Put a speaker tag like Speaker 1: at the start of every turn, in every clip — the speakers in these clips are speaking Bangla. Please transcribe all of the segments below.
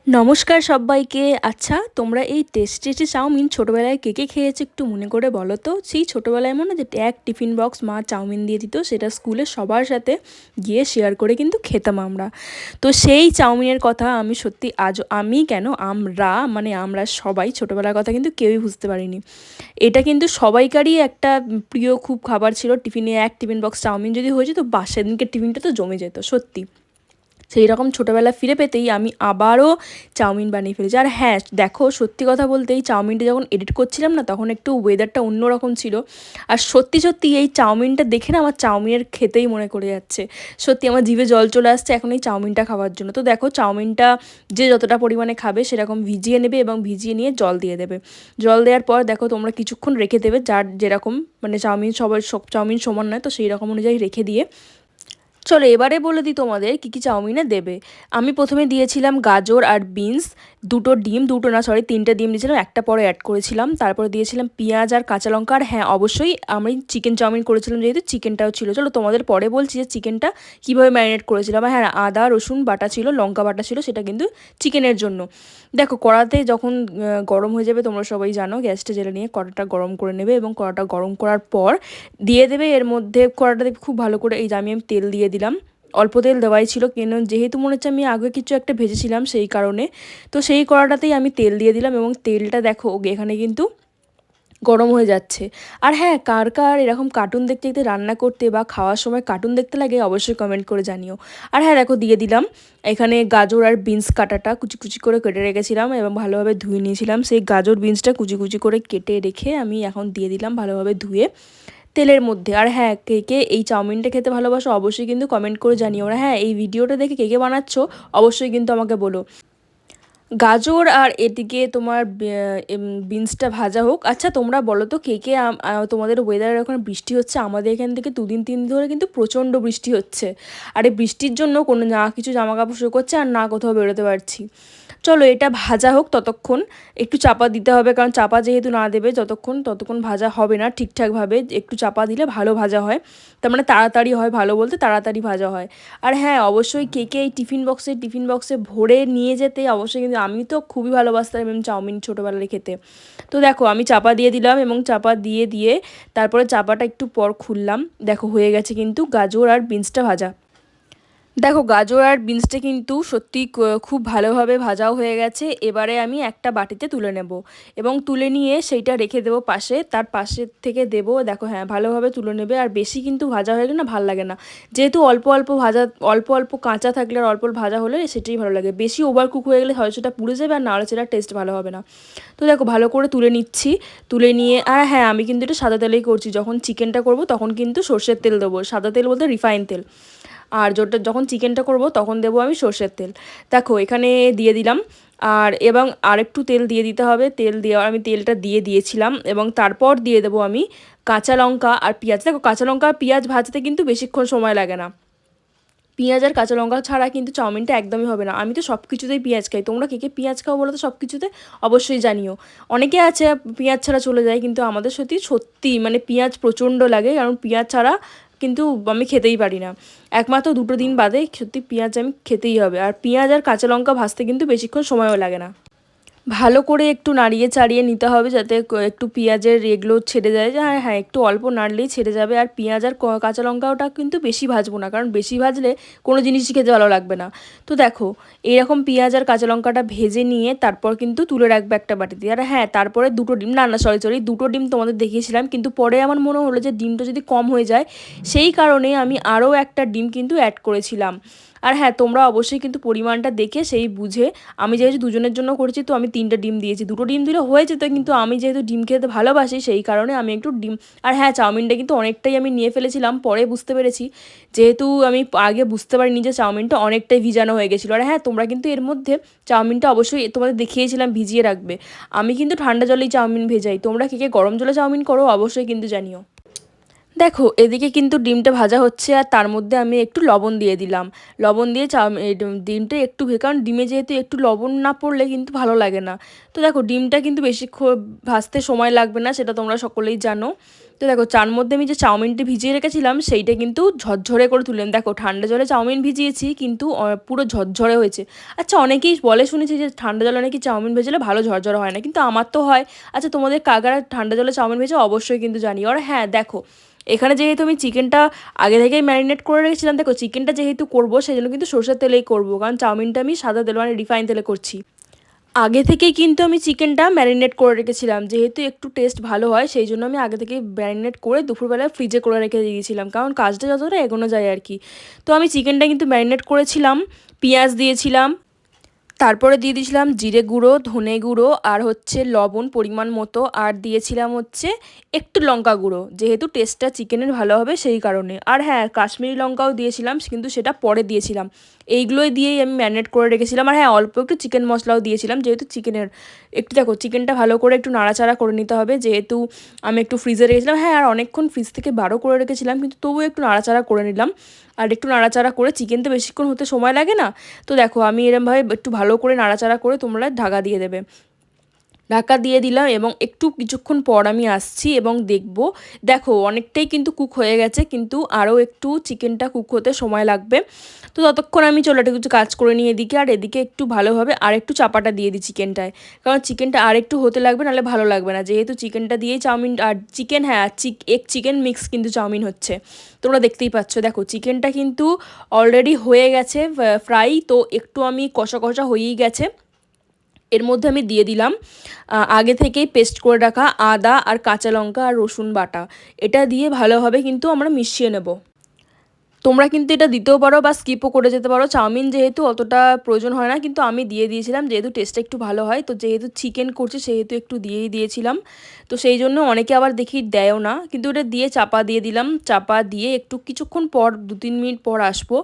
Speaker 1: নমস্কার সব্বাইকে। আচ্ছা, তোমরা এই টেস্টি টেস্টি চাউমিন ছোটোবেলায় কে কে খেয়েছো একটু মনে করে বলো তো। সেই ছোটোবেলায় মনে যে এক টিফিন বক্স মা চাউমিন দিয়ে দিত, সেটা স্কুলে সবার সাথে গিয়ে শেয়ার করে কিন্তু খেতাম আমরা। তো সেই চাউমিনের কথা আমি সত্যি আজও, আমি কেন আমরা সবাই ছোটোবেলার কথা কিন্তু কেউই বুঝতে পারিনি। এটা কিন্তু সবাইকারই একটা প্রিয় খুব খাবার ছিল। টিফিনে এক টিফিন বক্স চাউমিন যদি হয়েছে তো সেদিনকে টিফিনটা তো জমে যেত সত্যি। সেই রকম ছোটোবেলা ফিরে পেতেই আমি আবারও চাউমিন বানিয়ে ফেলেছি। আর হ্যাঁ, দেখো সত্যি কথা বলতে এই চাউমিনটা যখন এডিট করছিলাম না, তখন একটু ওয়েদারটা অন্যরকম ছিল। আর সত্যি সত্যি এই চাউমিনটা দেখে না আমার চাউমিনের খেতেই মনে করে যাচ্ছে। সত্যি আমার জিভে জল চলে আসছে এখন এই চাউমিনটা খাওয়ার জন্য। তো দেখো, চাউমিনটা যে যতটা পরিমাণে খাবে সেরকম ভিজিয়ে নেবে এবং ভিজিয়ে নিয়ে জল দিয়ে দেবে। জল দেওয়ার পর দেখো তোমরা কিছুক্ষণ রেখে দেবে, যার যেরকম মানে সব চাউমিন সমান নয়, তো সেই রকম অনুযায়ী রেখে দিয়ে চলো এবারে বলে দিই তোমাদের কী কী চাউমিনে দেবে। আমি প্রথমে দিয়েছিলাম গাজর আর বিনস, তিনটে ডিম দিয়েছিলাম, একটা পরে অ্যাড করেছিলাম। তারপরে দিয়েছিলাম পেঁয়াজ আর কাঁচা লঙ্কা। আর হ্যাঁ, অবশ্যই আমি চিকেন চাউমিন করেছিলাম যেহেতু চিকেনটাও ছিল। চলো তোমাদের পরে বলছি যে চিকেনটা কীভাবে ম্যারিনেট করেছিলাম। হ্যাঁ, আদা রসুন বাটা ছিল, লঙ্কা বাটা ছিল, সেটা কিন্তু চিকেনের জন্য। দেখো কড়াতে যখন গরম হয়ে যাবে, তোমরা সবাই জানো, গ্যাসটা জেলে নিয়ে কড়াটা গরম করে নেবে এবং কড়াটা গরম করার পর দিয়ে দেবে এর মধ্যে কড়াটাতে খুব ভালো করে এই যে আমি তেল দিয়ে দিলাম। অল্প তেল দেওয়াই ছিল, কেন যেহেতু মনে হচ্ছে আমি আগে কিছু একটা ভেজেছিলাম সেই কারণে। তো সেই কড়াটাতেই আমি তেল দিয়ে দিলাম এবং তেলটা দেখো এখানে কিন্তু গরম হয়ে যাচ্ছে। আর হ্যাঁ, কার কার এরকম কার্টুন দেখতে দেখতে রান্না করতে বা খাওয়ার সময় কার্টুন দেখতে লাগে অবশ্যই কমেন্ট করে জানিও। আর হ্যাঁ দেখো, দিয়ে দিলাম এখানে গাজর আর বিনস কাটাটা কুচি কুচি করে কেটে রেখেছিলাম এবং ভালোভাবে ধুয়ে নিয়েছিলাম। সেই গাজর বিনসটা কুচি কুচি করে কেটে রেখে আমি এখন দিয়ে দিলাম ভালোভাবে ধুয়ে তেলের মধ্যে। আর হ্যাঁ, কে কে এই চাউমিনটা খেতে ভালোবাসো অবশ্যই কিন্তু কমেন্ট করে জানিও। আর হ্যাঁ, এই ভিডিওটা দেখে কে কে বানাচ্ছো অবশ্যই কিন্তু আমাকে বলো। গাজর আর এদিকে তোমার বিনসটা ভাজা হোক। আচ্ছা তোমরা বলো তো কে কে তোমাদের ওয়েদারের ওখানে বৃষ্টি হচ্ছে? আমাদের এখান থেকে দুদিন তিন দিন ধরে কিন্তু প্রচণ্ড বৃষ্টি হচ্ছে। আর এই বৃষ্টির জন্য কোনো না কিছু জামা কাপড় শুকোচ্ছে আর না কোথাও বেরোতে পারছি। চলো এটা ভাজা হোক ততক্ষণ। একটু চাপা দিতে হবে, কারণ চাপা যেহেতু না দেবে ততক্ষণ ভাজা হবে না ঠিকঠাকভাবে। একটু চাপা দিলে ভালো ভাজা হয়, তার মানে তাড়াতাড়ি হয়, ভালো বলতে তাড়াতাড়ি ভাজা হয়। আর হ্যাঁ, অবশ্যই কে কে এই টিফিন বক্সে ভরে নিয়ে যেতে অবশ্যই কিন্তু, আমি তো খুবই ভালোবাসতাম এবং চাউমিন ছোটোবেলায় খেতে। তো দেখো আমি চাপা দিয়ে দিলাম এবং চাপা দিয়ে দিয়ে তারপরে চাপাটা একটু পর খুললাম। দেখো হয়ে গেছে কিন্তু গাজর আর বিনসটা ভাজা। দেখো গাজর আর বিনসটা কিন্তু সত্যি খুব ভালোভাবে ভাজাও হয়ে গেছে। এবারে আমি একটা বাটিতে তুলে নেব এবং তুলে নিয়ে সেইটা রেখে দেবো পাশে। তার পাশের থেকে দেবো, দেখো হ্যাঁ ভালোভাবে তুলে নেবে। আর বেশি কিন্তু ভাজা হয়ে গেলে না ভালো লাগে না, যেহেতু অল্প অল্প ভাজা, অল্প অল্প কাঁচা থাকলে আর অল্প ভাজা হলে সেটাই ভালো লাগে। বেশি ওভার কুক হয়ে গেলে হয়তো সেটা পুড়ে যাবে আর নাহলে সেটা টেস্ট ভালো হবে না। তো দেখো ভালো করে তুলে নিচ্ছি। তুলে নিয়ে, আর হ্যাঁ আমি কিন্তু এটা সাদা তেলেই করছি, যখন চিকেনটা করব তখন কিন্তু সর্ষের তেল দেবো, সাদা তেল বলতে রিফাইন তেল। আর যখন চিকেনটা করব তখন দেবো আমি সর্ষের তেল। দেখো এখানে দিয়ে দিলাম। আর এবং আরেকটু তেল দিয়ে দিতে হবে, তেল দেওয়ার আমি তেলটা দিয়ে দিয়েছিলাম এবং তারপর দিয়ে দেবো আমি কাঁচা লঙ্কা আর পেঁয়াজ। দেখো কাঁচা লঙ্কা আর পেঁয়াজ ভাজতে কিন্তু বেশিক্ষণ সময় লাগে না। পেঁয়াজ আর কাঁচা লঙ্কা ছাড়া কিন্তু চাউমিনটা একদমই হবে না। আমি তো সব কিছুতেই পেঁয়াজ খাই, তোমরা কে কে পেঁয়াজ খাও বলো তো সব কিছুতে অবশ্যই জানিও। অনেকে আছে পেঁয়াজ ছাড়া চলে যায়, কিন্তু আমাদের সত্যি সত্যি মানে পেঁয়াজ প্রচণ্ড লাগে, কারণ পেঁয়াজ ছাড়া কিন্তু আমি খেতেই পারি না। একমাত্র দুটো দিন বাদে সত্যি পেঁয়াজ আমি খেতেই হবে। আর পেঁয়াজ আর কাঁচা লঙ্কা ভাজতে কিন্তু বেশিক্ষণ সময়ও লাগে না। ভালো করে একটু নাড়িয়ে চাড়িয়ে নিতে হবে যাতে একটু পেঁয়াজের এগুলো ছেড়ে যায়। হ্যাঁ হ্যাঁ, একটু অল্প নাড়লেই ছেড়ে যাবে। আর পেঁয়াজ আর কাঁচা লঙ্কাটা কিন্তু বেশি ভাজবো না, কারণ বেশি ভাজলে কোনো জিনিসই খেতে ভালো লাগবে না। তো দেখো এরকম পেঁয়াজ আর কাঁচা লঙ্কাটা ভেজে নিয়ে তারপর কিন্তু তুলে রাখবে একটা বাটিতে। আর হ্যাঁ, তারপরে দুটো ডিম, না না সরি সরি, দুটো ডিম তোমাদের দেখিয়েছিলাম, কিন্তু পরে আমার মনে হলো যে ডিমটা যদি কম হয়ে যায়, সেই কারণে আমি আরও একটা ডিম কিন্তু অ্যাড করেছিলাম। আর হ্যাঁ, তোমরা অবশ্যই কিন্তু পরিমাণটা দেখে সেই বুঝে, আমি যেহেতু দুজনের জন্য করেছি তো আমি 3টে ডিম দিয়েছি। দুটো ডিম দিলে হয়ে যেত, কিন্তু আমি যেহেতু ডিম খেতে ভালোবাসি সেই কারণে আমি একটু ডিম। আর হ্যাঁ, চাউমিনটা কিন্তু অনেকটাই আমি নিয়ে ফেলেছিলাম, পরে বুঝতে পেরেছি, যেহেতু আমি আগে বুঝতে পারিনি যে চাউমিনটা অনেকটাই ভিজানো হয়ে গেছিলো। আর হ্যাঁ, তোমরা কিন্তু এর মধ্যে চাউমিনটা অবশ্যই তোমাদের দেখিয়েছিলাম ভিজিয়ে রাখবে। আমি কিন্তু ঠান্ডা জলেই চাউমিন ভেজাই, তোমরা কে কে গরম জলে চাউমিন করো অবশ্যই কিন্তু জানিও। দেখো এদিকে কিন্তু ডিমটা ভাজা হচ্ছে আর তার মধ্যে আমি একটু লবণ দিয়ে দিলাম। লবণ দিয়ে ডিমটা একটু কারণ ডিমে যেহেতু একটু লবণ না পড়লে কিন্তু ভালো লাগে না। তো দেখো ডিমটা কিন্তু বেশিক্ষণ ভাজতে সময় লাগবে না, সেটা তোমরা সকলেই জানো। তো দেখো চার মধ্যে আমি যে চাউমিনটা ভিজিয়ে রেখেছিলাম সেইটা কিন্তু ঝরঝরে করে তুললাম। দেখো ঠান্ডা জলে চাউমিন ভিজিয়েছি কিন্তু পুরো ঝরঝরে হয়েছে। আচ্ছা অনেকেই বলে শুনেছি যে ঠান্ডা জলে নাকি চাউমিন ভেজালে ভালো ঝরঝরে হয় না, কিন্তু আমার তো হয়। আচ্ছা তোমাদের কাকারা ঠান্ডা জলে চাউমিন ভেজে অবশ্যই কিন্তু জানিও। আর হ্যাঁ দেখো এখানে যেহেতু আমি চিকেনটা আগে থেকেই ম্যারিনেট করে রেখেছিলাম, দেখো চিকেনটা যেহেতু করবো সেই জন্য কিন্তু সরষের তেলেই করবো, কারণ চাউমিনটা আমি সাদা তেল মানে রিফাইন তেলে করছি। আগে থেকেই কিন্তু আমি চিকেনটা ম্যারিনেট করে রেখেছিলাম, যেহেতু একটু টেস্ট ভালো হয় সেই জন্য আমি আগে থেকেই ম্যারিনেট করে দুপুরবেলায় ফ্রিজে করে রেখে দিয়েছিলাম, কারণ কাজটা যতটা এগোনো যায় আর কি। তো আমি চিকেনটা কিন্তু ম্যারিনেট করেছিলাম, পেঁয়াজ দিয়েছিলাম, তারপরে দিয়ে দিয়েছিলাম জিরে গুঁড়ো, ধনে গুঁড়ো আর হচ্ছে লবণ পরিমাণ মতো, আর দিয়েছিলাম হচ্ছে একটু লঙ্কা গুঁড়ো, যেহেতু টেস্টটা চিকেনের ভালো হবে সেই কারণে। আর হ্যাঁ কাশ্মীরি লঙ্কাও দিয়েছিলাম, কিন্তু সেটা পরে দিয়েছিলাম। এইগুলোই দিয়েই আমি ম্যারিনেট করে রেখেছিলাম। আর হ্যাঁ অল্প একটু চিকেন মশলাও দিয়েছিলাম, যেহেতু চিকেনের একটু দেখো চিকেনটা ভালো করে একটু নাড়াচাড়া করে নিতে হবে, যেহেতু আমি একটু ফ্রিজে রেখেছিলাম। হ্যাঁ আর অনেকক্ষণ ফ্রিজ থেকে বারো করে রেখেছিলাম, কিন্তু তবুও একটু নাড়াচাড়া করে নিলাম। আর একটু নাড়াচাড়া করে, চিকেন তো বেশিক্ষণ হতে সময় লাগে না, তো দেখো আমি এরমভাবে একটু ভালো করে নাড়াচাড়া করে তোমরা ঢাকা দিয়ে দেবে। ঢাকা দিয়ে দিলাম এবং একটু কিছুক্ষণ পর আমি আসছি এবং দেখব। দেখো অনেকটাই কিন্তু কুক হয়ে গেছে, কিন্তু আরও একটু চিকেনটা কুক হতে সময় লাগবে। তো ততক্ষণ আমি চলো একটা কিছু কাজ করে নিই এদিকে, আর এদিকে একটু ভালোভাবে আর একটু চাপাটা দিয়ে দিই চিকেনটায়, কারণ চিকেনটা আর একটু হতে লাগবে, নাহলে ভালো লাগবে না, যেহেতু চিকেনটা দিয়েই চাউমিন আর চিকেন, হ্যাঁ এক চিকেন মিক্স কিন্তু চাউমিন হচ্ছে। তোমরা দেখতেই পাচ্ছ দেখো চিকেনটা কিন্তু অলরেডি হয়ে গেছে ফ্রাই, তো একটু আমি কষা কষা হয়েই গেছে। এর মধ্যে আমি দিয়ে দিলাম আগে থেকেই পেস্ট করে রাখা আদা আর কাঁচা লঙ্কা আর রসুন বাটা। এটা দিয়ে ভালোভাবে কিন্তু আমরা মিশিয়ে নেব। তোমরা কিন্তু এটা দিতেও পারো বা স্কিপও করে যেতে পারো, চাউমিন যেহেতু অতটা প্রয়োজন হয় না, কিন্তু আমি দিয়ে দিয়েছিলাম যেহেতু টেস্টটা একটু ভালো হয়, তো যেহেতু চিকেন করছে সেহেতু একটু দিয়েই দিয়েছিলাম। তো সেই জন্য অনেকে আবার দেখি দেয়ও না, কিন্তু এটা দিয়ে চাপা দিয়ে দিলাম। চাপা দিয়ে একটু কিছুক্ষণ পর 2-3 মিনিট পর আসবো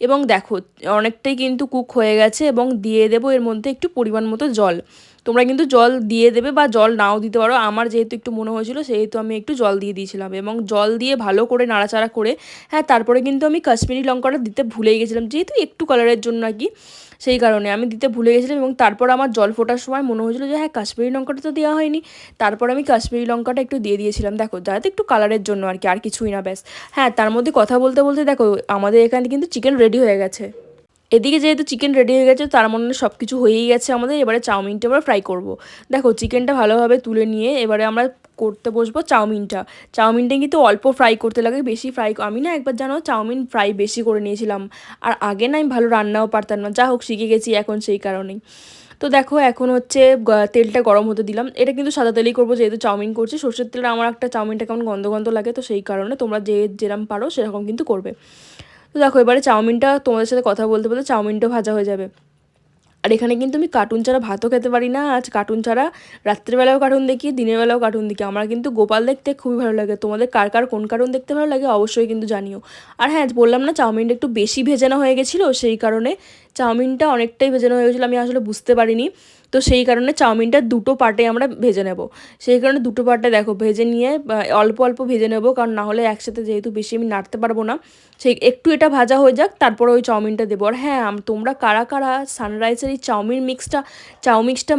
Speaker 1: এবং দেখো অনেকটাই কিন্তু কুক হয়ে গেছে, এবং দিয়ে দেবো এর মধ্যে একটু পরিমাণ মতো জল। তোমরা কিন্তু জল দিয়ে দেবে বা জল নাও দিতে পারো, আমার যেহেতু একটু মনে হয়েছিল সেহেতু আমি একটু জল দিয়ে দিয়েছিলাম, এবং জল দিয়ে ভালো করে নাড়াচাড়া করে, হ্যাঁ তারপরে কিন্তু আমি কাশ্মীরি লঙ্কাটা দিতে ভুলেই গেছিলাম, যেহেতু একটু কালারের জন্য আর কি, সেই কারণে আমি দিতে ভুলে গেছিলাম। এবং তারপর আমার জল ফোটার সময় মনে হয়েছিল যে হ্যাঁ কাশ্মীরি লঙ্কাটা তো দেওয়া হয়নি, তারপর আমি কাশ্মীরি লঙ্কাটা একটু দিয়ে দিয়েছিলাম, দেখো যাতে একটু কালারের জন্য আর কি, আর কিছুই না ব্যাস। হ্যাঁ তার মধ্যে কথা বলতে বলতে দেখো আমাদের এখানে কিন্তু চিকেন রেডি হয়ে গেছে। এদিকে যেহেতু চিকেন রেডি হয়ে গেছে, তার মধ্যে সব কিছু হয়েই গেছে আমাদের, এবারে চাউমিনটা এবার ফ্রাই করব। দেখো চিকেনটা ভালোভাবে তুলে নিয়ে এবারে আমরা করতে বসবো চাউমিনটা। চাউমিনটা কিন্তু অল্প ফ্রাই করতে লাগে, বেশি ফ্রাই আমি না একবার জানো চাউমিন ফ্রাই বেশি করে নিয়েছিলাম, আর আগে না আমি ভালো রান্নাও পারতাম না, যা হোক শিখে গেছি এখন সেই কারণেই। তো দেখো এখন হচ্ছে তেলটা গরম হতে দিলাম, এটা কিন্তু সাদা তেলেই করবো যেহেতু চাউমিন করছি, সর্ষের তেলটা আমার একটা চাউমিনটা কেমন গন্ধ গন্ধ লাগে, তো সেই কারণে তোমরা যেরকম পারো সেরকম কিন্তু করবে। তো দেখো এবারে চাউমিনটা তোমাদের সাথে কথা বলতে বলতে চাউমিনটা ভাজা হয়ে যাবে। আর এখানে কিন্তু আমি কার্টুন ছাড়া ভাতও খেতে পারি না, আজ কার্টুন ছাড়া রাত্রিবেলাও কার্টুন দেখি, দিনের বেলাও কার্টুন দেখি। আমার কিন্তু গোপাল দেখতে খুবই ভালো লাগে, তোমাদের কার কার কোন কার্টুন দেখতে ভালো লাগে অবশ্যই কিন্তু জানিও। আর হ্যাঁ বললাম না চাউমিনটা একটু বেশি ভেজানো হয়ে গেছিলো, সেই কারণে চাউমিনটা অনেকটাই ভেজানো হয়ে গেছিলো, আমি আসলে বুঝতে পারিনি। তো সেই কারণে চাউমিনটা দুটো পার্টে আমরা ভেজে নেব, সেই কারণে দুটো পার্টে দেখো ভেজে নিয়ে অল্প অল্প ভেজে নেব, কারণ না হলে একসাথে যেহেতু বেশি আমি নাড়তে পারবো না। সেই একটু এটা ভাজা হয়ে যাক তারপরে ওই চাউমিনটা দেবো। আর হ্যাঁ তোমরা কারা কারা সানরাইজের এই চাউমিক্সটা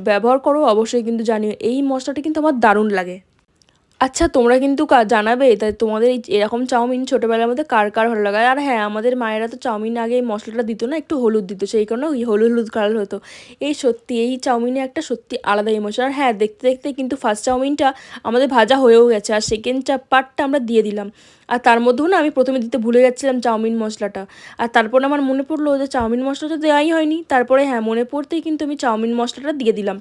Speaker 1: ব্যবহার করো অবশ্যই কিন্তু জানিও, এই মশলাটা কিন্তু আমার দারুণ লাগে। আচ্ছা তোমরা কিন্তু জানাবে তাই তোমাদের এই এরকম চাউমিন ছোটোবেলার মধ্যে কার কার ভালো লাগে। আর হ্যাঁ আমাদের মায়েরা তো চাউমিন আগে এই মশলাটা দিত না, একটু হলুদ দিত, সেই কারণে ওই হলুদ হলুদ কালার হতো। এই সত্যি এই চাউমিনে একটা সত্যি আলাদা ইমোশন। আর হ্যাঁ দেখতে দেখতে কিন্তু ফার্স্ট চাউমিনটা আমাদের ভাজা হয়েও গেছে, আর সেকেন্ড পার্টটা আমরা দিয়ে দিলাম। আর তার মধ্যেও না আমি প্রথমে দিতে ভুলে যাচ্ছিলাম চাউমিন মশলাটা, আর তারপর আমার মনে পড়লো যে চাউমিন মশলাটা দেওয়াই হয়নি, তারপরে হ্যাঁ মনে পড়তেই কিন্তু আমি চাউমিন মশলাটা দিয়ে দিলাম।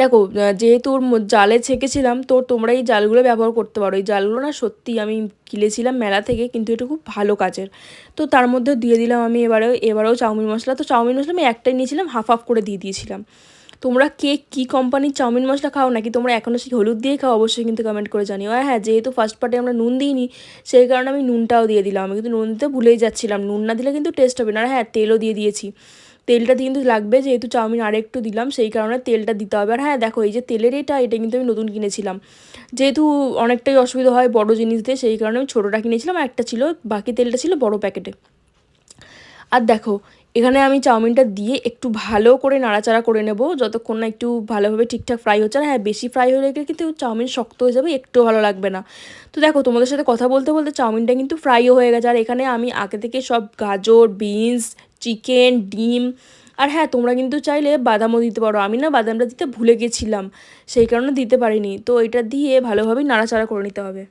Speaker 1: দেখো যেহেতু ওর জালে ছেঁকেছিলাম, তো তোমরা এই জালগুলো ব্যবহার করতে পারো, এই জালগুলো না সত্যি আমি কিনেছিলাম মেলা থেকে, কিন্তু এটা খুব ভালো কাজের। তো তার মধ্যে দিয়ে দিলাম আমি এবারেও চাউমিন মশলা। তো চাউমিন মশলা আমি একটাই নিয়েছিলাম, হাফ হাফ করে দিয়ে দিয়েছিলাম। তোমরা কে কী কোম্পানির চাউমিন মশলা খাও, নাকি তোমরা এখনও সেই হলুদ দিয়ে খাও অবশ্যই কিন্তু কমেন্ট করে জানিও। আর হ্যাঁ যেহেতু ফার্স্ট পার্টে আমরা নুন দিইনি, সেই কারণে আমি নুনটাও দিয়ে দিলাম, আমি কিন্তু নুন দিতে ভুলেই যাচ্ছিলাম, নুন না দিলে কিন্তু টেস্ট হবে না। আর হ্যাঁ তেলও দিয়ে দিয়েছি, তেলটা কিন্তু লাগবে, যেহেতু চাউমিন আরেকটু দিলাম সেই কারণে তেলটা দিতে হবে। আর হ্যাঁ দেখো এই যে তেলের এটা কিন্তু আমি নতুন কিনেছিলাম, যেহেতু অনেকটাই অসুবিধা হয় বড় জিনিস দিয়ে, সেই কারণে আমি ছোটোটা কিনেছিলাম, আর একটা ছিল বাকি তেলটা ছিল বড় প্যাকেটে। আর দেখো এখানে আমি চাউমিনটা দিয়ে একটু ভালো করে নাড়াচাড়া করে নেব, যতক্ষণ না একটু ভালোভাবে ঠিকঠাক ফ্রাই হচ্ছে। আর হ্যাঁ, বেশি ফ্রাই হয়ে গেলে কিন্তু চাউমিন শক্ত হয়ে যাবে, একটু ভালো লাগবে না। তো দেখো, তোমাদের সাথে কথা বলতে বলতে চাউমিনটা কিন্তু ফ্রাইও হয়ে গেছে। আর এখানে আমি আগে থেকে সব গাজর, বিনস, চিকেন, ডিম, আর হ্যাঁ, তোমরা কিন্তু চাইলে বাদামও দিতে পারো। আমি না বাদামটা দিতে ভুলে গেছিলাম, সেই কারণে দিতে পারিনি। তো এটা দিয়ে ভালোভাবেই নাড়াচাড়া করে নিতে হবে।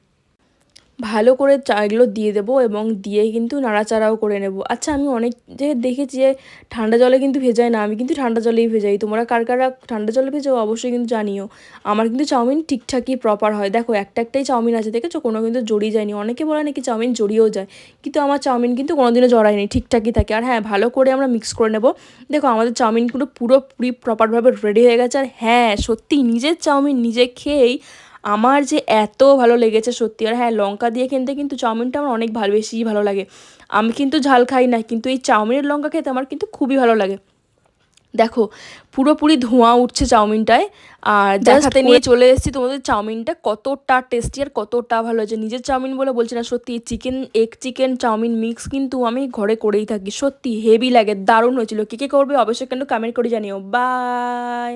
Speaker 1: ভালো করে এগুলো দিয়ে দেবো এবং দিয়ে কিন্তু নাড়াচাড়াও করে নেব। আচ্ছা, আমি অনেক যে দেখেছি যে ঠান্ডা জলে কিন্তু ভেজায় না, আমি কিন্তু ঠান্ডা জলেই ভেজাই। তোমরা কার কারা ঠান্ডা জলে ভেজাও অবশ্যই কিন্তু জানিও। আমার কিন্তু চাউমিন ঠিকঠাকই প্রপার হয়। দেখো, একটাই চাউমিন আছে, দেখেছো, কোনো কিন্তু জড়িয়ে যায়নি। অনেকে বলে নাকি চাউমিন জড়িয়েও যায়, কিন্তু আমার চাউমিন কিন্তু কোনোদিনও জড়ায়নি, ঠিকঠাকই থাকে। আর হ্যাঁ, ভালো করে আমরা মিক্স করে নেব। দেখো, আমাদের চাউমিনগুলো পুরোপুরি প্রপারভাবে রেডি হয়ে গেছে। আর হ্যাঁ, সত্যি নিজের চাউমিন নিজে খেয়েই আমার যে এত ভালো লেগেছে সত্যি। আর হ্যাঁ, লঙ্কা দিয়ে খেতে কিন্তু চাউমিনটা আমার অনেক বেশিই ভালো লাগে। আমি কিন্তু ঝাল খাই না, কিন্তু এই চাউমিনের লঙ্কা খেতে আমার কিন্তু খুবই ভালো লাগে। দেখো, পুরোপুরি ধোঁয়া উঠছে চাউমিনটায়। আর দেখাতে নিয়ে চলে এসেছি তোমাদের চাউমিনটা কতটা টেস্টি আর কতটা ভালো হয়েছে। নিজের চাউমিন বলে বলছি না, সত্যি চিকেন চাউমিন মিক্স কিন্তু আমি ঘরে করেই থাকি। সত্যি হেভি লাগে, দারুণ হয়েছিল। কে কে করবে অবশ্যই কিন্তু কমেন্ট করে জানিও। বাই।